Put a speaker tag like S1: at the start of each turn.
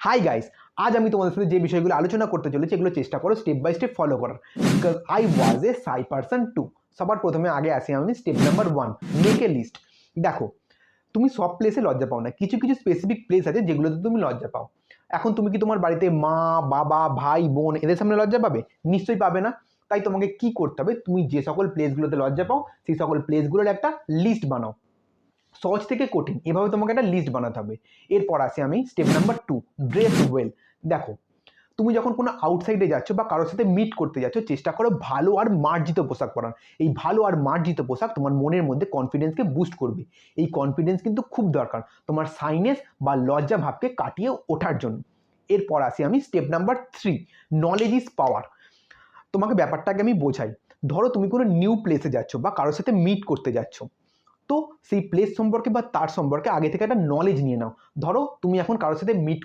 S1: Hi guys, আজ আমি তোমাদের সাথে যে বিষয়গুলো আলোচনা করতে চলেছি এগুলো চেষ্টা করো স্টেপ বাই স্টেপ ফলো করার, because I was a shy person too. সবার প্রথমে আগে আসি আমি step number 1, make a list. দেখো, তুমি সব প্লেসে লজ্জা পাও না, কিছু কিছু স্পেসিফিক প্লেস আছে যেগুলোতে তুমি লজ্জা পাও। এখন তুমি কি তোমার বাড়িতে মা, বাবা, ভাই, বোন এদের সামনে লজ্জা পাবে? নিশ্চয়ই পাবে না। তাই তোমাকে কি করতে হবে, তুমি যে সকল প্লেসগুলোতে লজ্জা পাও সেই সকল প্লেসগুলোর একটা লিস্ট বানাও। সহজ থেকে কঠিন এভাবে তোমাকে একটা লিস্ট বানাতে হবে। এরপর আসি আমি স্টেপ নাম্বার 2, ড্রেস ওয়েল। দেখো, তুমি যখন কোনো আউটসাইডে যাচ্ছ বা কারোর সাথে মিট করতে যাচ্ছ, চেষ্টা করো ভালো আর মার্জিত পোশাক পরার। এই ভালো আর মার্জিত পোশাক তোমার মনের মধ্যে কনফিডেন্সকে বুস্ট করবে। এই কনফিডেন্স কিন্তু খুব দরকার তোমার সাইনেস বা লজ্জা ভাবকে কাটিয়ে ওঠার জন্য। এরপর আসি আমি step number 3, knowledge is power. তোমাকে ব্যাপারটাকে আমি বোঝাই। ধরো তুমি কোনো নিউ প্লেসে যাচ্ছ বা কারোর সাথে মিট করতে যাচ্ছ, তো সেই প্লেস সম্পর্কে বা তার সম্পর্কে আগে থেকে একটা নলেজ নিয়ে নাও। ধরো তুমি এখন কারোর সাথে মিট